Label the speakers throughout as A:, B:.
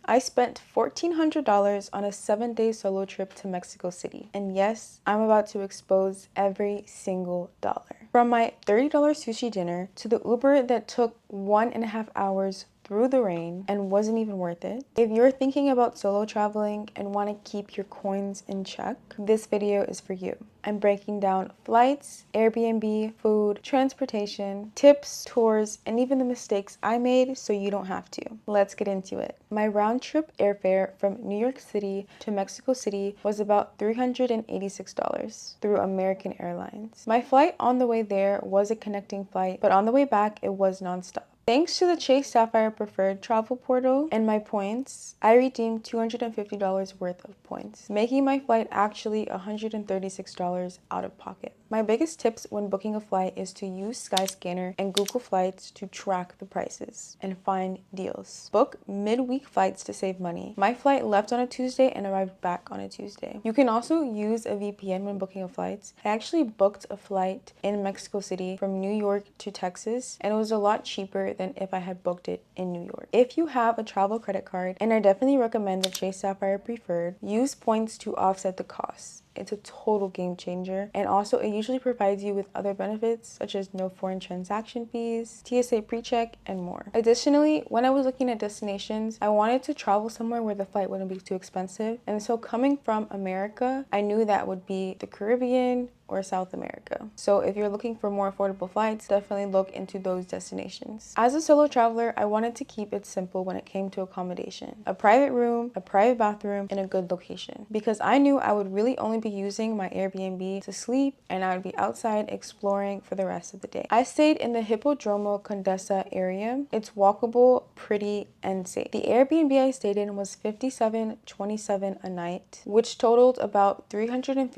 A: I spent $1,400 on a 7-day solo trip to Mexico City. And yes, I'm about to expose every single dollar. From my $30 sushi dinner to the Uber that took 1.5 hours through the rain and wasn't even worth it. If you're thinking about solo traveling and want to keep your coins in check, this video is for you. I'm breaking down flights, Airbnb, food, transportation, tips, tours, and even the mistakes I made so you don't have to. Let's get into it. My round trip airfare from New York City to Mexico City was about $386 through American Airlines. My flight on the way there was a connecting flight, but on the way back it was nonstop. Thanks to the Chase Sapphire Preferred Travel Portal and my points, I redeemed $250 worth of points, making my flight actually $136 out of pocket. My biggest tips when booking a flight is to use Skyscanner and Google Flights to track the prices and find deals. Book midweek flights to save money. My flight left on a Tuesday and arrived back on a Tuesday. You can also use a VPN when booking a flight. I actually booked a flight in Mexico City from New York to Texas, and it was a lot cheaper than if I had booked it in New York. If you have a travel credit card, and I definitely recommend the Chase Sapphire Preferred, use points to offset the costs. It's a total game changer, and also it usually provides you with other benefits such as no foreign transaction fees, TSA pre-check, and more. Additionally, when I was looking at destinations, I wanted to travel somewhere where the flight wouldn't be too expensive, and so coming from America, I knew that would be the Caribbean or South America. So if you're looking for more affordable flights, definitely look into those destinations. As a solo traveler, I wanted to keep it simple when it came to accommodation. A private room, a private bathroom, and a good location. Because I knew I would really only be using my Airbnb to sleep, and I would be outside exploring for the rest of the day. I stayed in the Hippodromo Condesa area. It's walkable, pretty, and safe. The Airbnb I stayed in was $57.27 a night, which totaled about $350,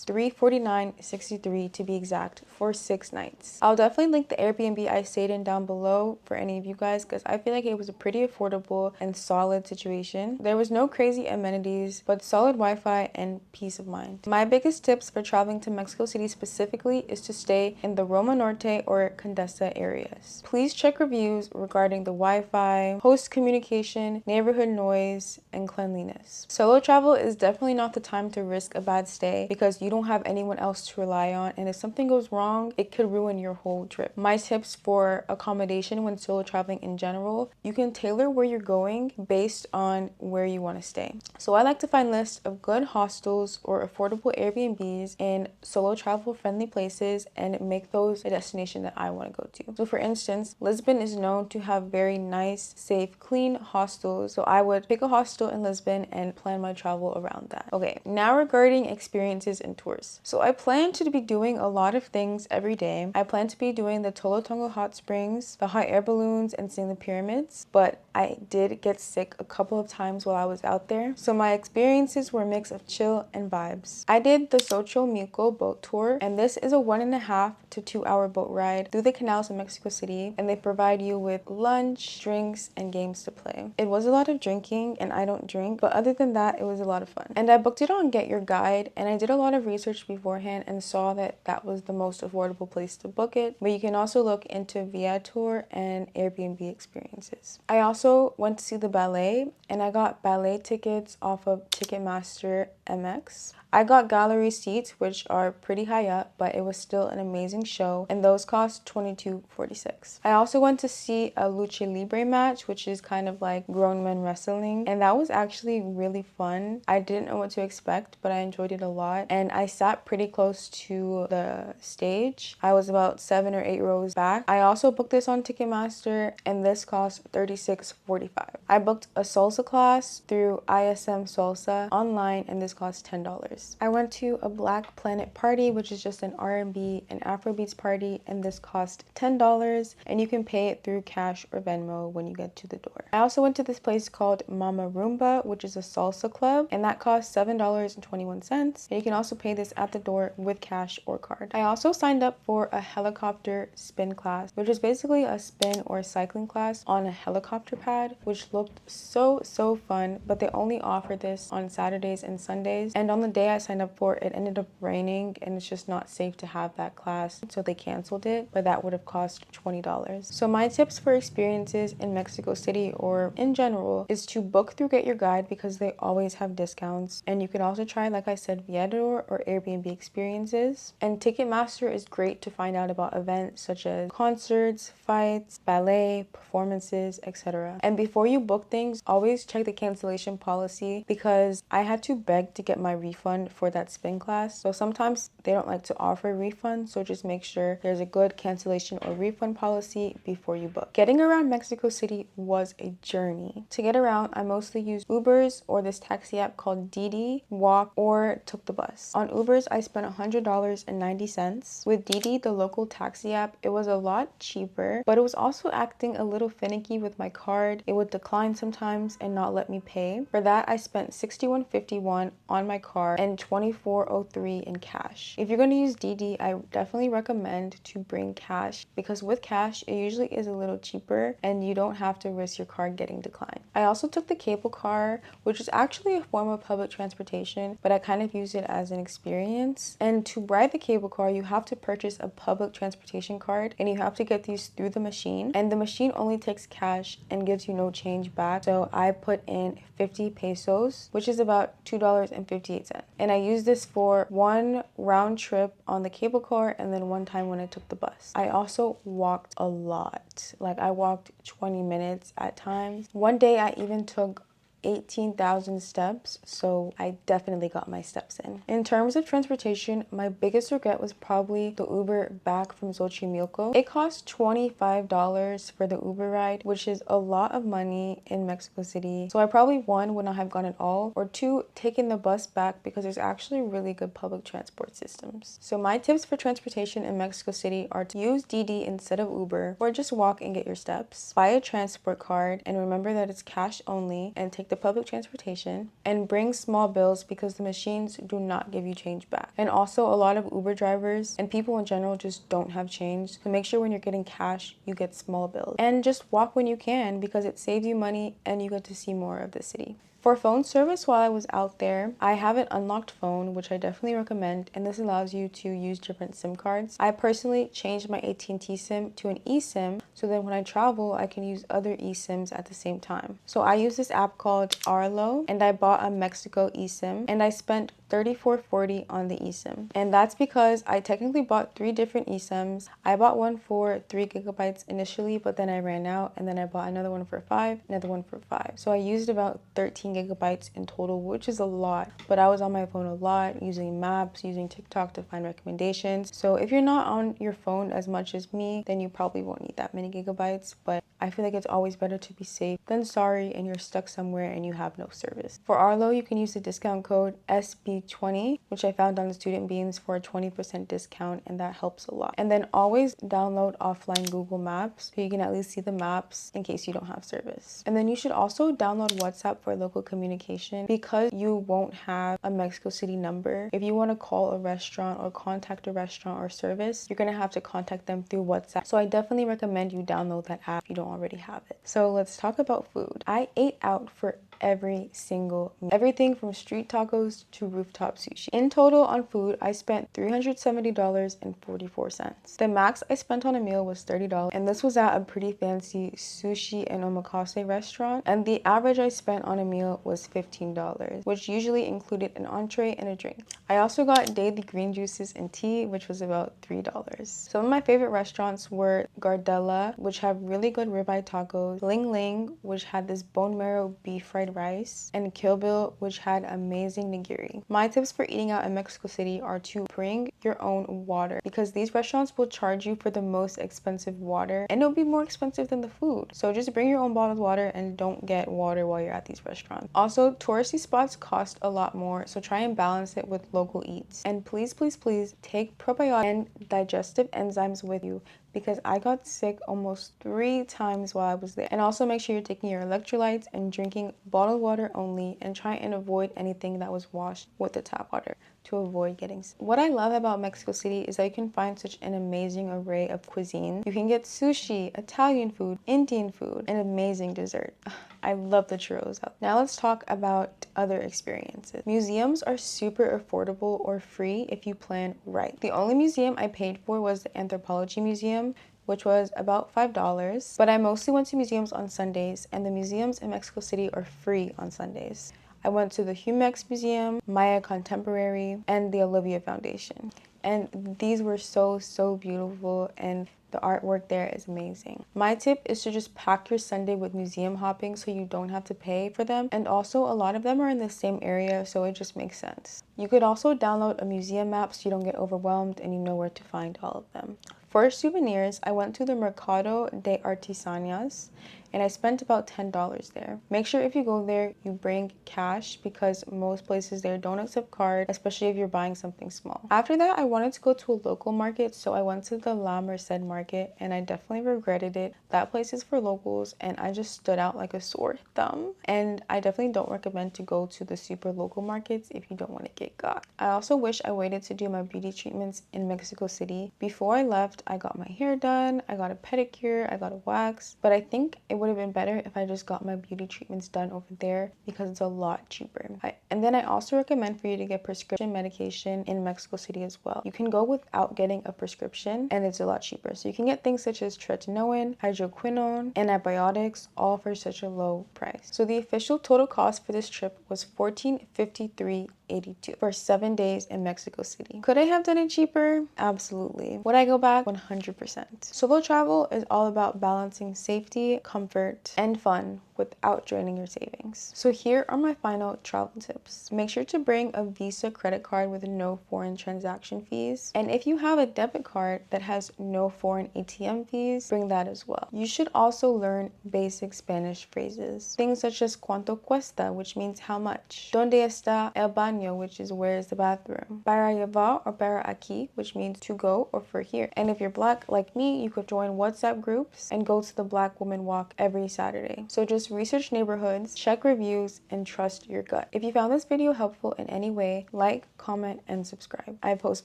A: $349.63 to be exact, for 6 nights. I'll definitely link the Airbnb I stayed in down below for any of you guys, because I feel like it was a pretty affordable and solid situation. There was no crazy amenities, but solid Wi-Fi and peace of mind. My biggest tips for traveling to Mexico City specifically is to stay in the Roma Norte or Condesa areas. Please check reviews regarding the Wi-Fi, host communication, neighborhood noise, and cleanliness. Solo travel is definitely not the time to risk a bad stay because you don't have anyone else to rely on, and if something goes wrong, it could ruin your whole trip. My tips for accommodation when solo traveling in general: you can tailor where you're going based on where you want to stay. So I like to find lists of good hostels or affordable Airbnbs in solo travel friendly places and make those a destination that I want to go to. So for instance, Lisbon is known to have very nice, safe, clean hostels, so I would pick a hostel in Lisbon and plan my travel around that. Okay, now regarding experiences and tours. So I plan to be doing a lot of things every day. I plan to be doing the Tolotongo hot springs, the hot air balloons, and seeing the pyramids, but I did get sick a couple of times while I was out there, so my experiences were a mix of chill and vibes. I did the Xochimilco boat tour, and this is a 1.5 to 2 hour boat ride through the canals in Mexico City, and they provide you with lunch, drinks, and games to play. It was a lot of drinking, and I don't drink, but other than that, it was a lot of fun. And I booked it on Get Your Guide, and I did a lot of research beforehand and saw that that was the most affordable place to book it, but you can also look into Viator and Airbnb experiences. I also went to see the ballet, and I got ballet tickets off of Ticketmaster MX. I got gallery seats, which are pretty high up, but it was still an amazing show, and those cost $22.46. I also went to see a lucha libre match, which is kind of like grown men wrestling, and that was actually really fun. I didn't know what to expect, but I enjoyed it a lot, and I sat pretty close to the stage. I was about 7 or 8 rows back. I also booked this on Ticketmaster, and this cost $36.45. I booked a salsa class through ISM Salsa online, and this cost $10. I went to a Black Planet party, which is just an R&B and Afrobeats party, and this cost $10, and you can pay it through cash or Venmo when you get to the door. I also went to this place called Mama Roomba, which is a salsa club, and that cost $7.21, and you can also pay this at the door with cash or card. I also signed up for a helicopter spin class, which is basically a spin or cycling class on a helicopter pad, which looked so fun, but they only offer this on Saturdays and Sundays. And on the day I signed up for it, it ended up raining and it's just not safe to have that class, so they canceled it, but that would have cost $20. So my tips for experiences in Mexico City or in general is to book through Get Your Guide because they always have discounts. And you can also try, like I said, Viador or Airbnb experiences. And Ticketmaster is great to find out about events such as concerts, fights, ballet, performances, etc. And before you book things, always check the cancellation policy because I had to beg to get my refund for that spin class. So sometimes they don't like to offer refunds, so just make sure there's a good cancellation or refund policy before you book. Getting around Mexico City was a journey. To get around, I mostly used Ubers or this taxi app called Didi, walked, or took the bus. On Ubers, I spent $100.90. With Didi, the local taxi app, it was a lot cheaper, but it was also acting a little finicky with my card. It would decline sometimes and not let me pay. For that, I spent $61.51 on my card and $24.03 in cash. If you're going to use Didi, I definitely recommend to bring cash because with cash, it usually is a little cheaper and you don't have to risk your card getting declined. I also took the cable car, which is actually a form of public transportation, but I kind of use it as an experience. And to ride the cable car, you have to purchase a public transportation card and you have to get these through the machine. And the machine only takes cash and gives you no change back. So I put in 50 pesos, which is about $2.58. And I used this for one round trip on the cable car and then one time when I took the bus. I also walked a lot. Like I walked 20 minutes at times. One day I even took 18,000 steps, so I definitely got my steps in. In terms of transportation, my biggest regret was probably the Uber back from Xochimilco. It cost $25 for the Uber ride, which is a lot of money in Mexico City. So I probably, one, would not have gone at all, or two, taken the bus back because there's actually really good public transport systems. So my tips for transportation in Mexico City are to use Didi instead of Uber, or just walk and get your steps. Buy a transport card and remember that it's cash only, and take the public transportation, and bring small bills because the machines do not give you change back. And also a lot of Uber drivers and people in general just don't have change, so make sure when you're getting cash you get small bills. And just walk when you can because it saves you money and you get to see more of the city. For phone service while I was out there, I have an unlocked phone, which I definitely recommend, and this allows you to use different SIM cards. I personally changed my AT&T SIM to an eSIM, so that when I travel, I can use other eSIMs at the same time. So I use this app called Arlo, and I bought a Mexico eSIM, and I spent $34.40 on the eSIM. And that's because I technically bought 3 different eSIMs. I bought one for 3 gigabytes initially, but then I ran out, and then I bought another one for 5, another one for 5. So I used about 13 gigabytes in total, which is a lot, but I was on my phone a lot, using maps, using TikTok to find recommendations. So if you're not on your phone as much as me, then you probably won't need that many gigabytes, but I feel like it's always better to be safe than sorry and you're stuck somewhere and you have no service. For Arlo, you can use the discount code SB20, which I found on the Student Beans for a 20% discount, and that helps a lot. And then always download offline Google Maps so you can at least see the maps in case you don't have service. And then you should also download WhatsApp for local communication because you won't have a Mexico City number. If you want to call a restaurant or contact a restaurant or service, you're going to have to contact them through WhatsApp. So I definitely recommend you download that app if you don't already have it. So let's talk about food. I ate out for every single meal. Everything from street tacos to rooftop sushi. In total on food, I spent $370.44. The max I spent on a meal was $30, and this was at a pretty fancy sushi and omakase restaurant, and the average I spent on a meal was $15, which usually included an entree and a drink. I also got daily green juices and tea, which was about $3. Some of my favorite restaurants were Gardella, which have really good ribeye tacos, Ling Ling, which had this bone marrow beef fried rice, and Kill Bill, which had amazing nigiri. My tips for eating out in Mexico City are to bring your own water because these restaurants will charge you for the most expensive water and it'll be more expensive than the food. So just bring your own bottled water and don't get water while you're at these restaurants. Also, touristy spots cost a lot more, so try and balance it with local eats. And please, please, please take probiotic and digestive enzymes with you because I got sick almost 3 times while I was there. And also make sure you're taking your electrolytes and drinking bottled water only, and try and avoid anything that was washed with the tap water. to avoid getting sick. What I love about Mexico City is that you can find such an amazing array of cuisine. You can get sushi, Italian food, Indian food, and amazing dessert. I love the churros out. Now let's talk about other experiences. Museums are super affordable or free if you plan right. The only museum I paid for was the Anthropology Museum, which was about $5, but I mostly went to museums on Sundays, and the museums in Mexico City are free on Sundays. I went to the CDMX Museum, Maya Contemporary, and the Olivia Foundation. And these were so beautiful, and the artwork there is amazing. My tip is to just pack your Sunday with museum hopping so you don't have to pay for them. And also, a lot of them are in the same area, so it just makes sense. You could also download a museum map so you don't get overwhelmed and you know where to find all of them. For souvenirs, I went to the Mercado de Artesanías, and I spent about $10 there. Make sure if you go there, you bring cash because most places there don't accept card, especially if you're buying something small. After that, I wanted to go to a local market, so I went to the La Merced market, and I definitely regretted it. That place is for locals, and I just stood out like a sore thumb. And I definitely don't recommend to go to the super local markets if you don't want to get got. I also wish I waited to do my beauty treatments in Mexico City. Before I left, I got my hair done, I got a pedicure, I got a wax, but I think it would have been better if I just got my beauty treatments done over there because it's a lot cheaper. And then I also recommend for you to get prescription medication in Mexico City as well. You can go without getting a prescription and it's a lot cheaper. So you can get things such as tretinoin, hydroquinone, and antibiotics, all for such a low price. So the official total cost for this trip was $1453.82 for 7 days in Mexico City. Could I have done it cheaper? Absolutely. Would I go back? 100%. Solo travel is all about balancing safety, comfort, and fun without draining your savings. So here are my final travel tips. Make sure to bring a Visa credit card with no foreign transaction fees. And if you have a debit card that has no foreign ATM fees, bring that as well. You should also learn basic Spanish phrases. Things such as cuánto cuesta, which means how much. Donde está el baño, which is where is the bathroom. Para llevar or para aquí, which means to go or for here. And if you're Black like me, you could join WhatsApp groups and go to the Black Woman Walk every Saturday. So just research neighborhoods, check reviews, and trust your gut. If you found this video helpful in any way, like, comment, and subscribe. I post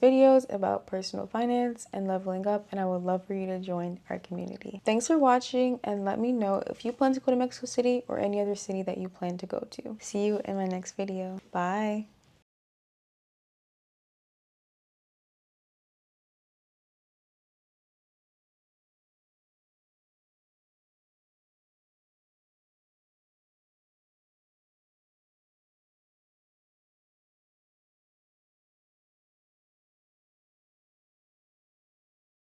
A: videos about personal finance and leveling up, and I would love for you to join our community. Thanks for watching, and let me know if you plan to go to Mexico City or any other city that you plan to go to. See you in my next video. Bye!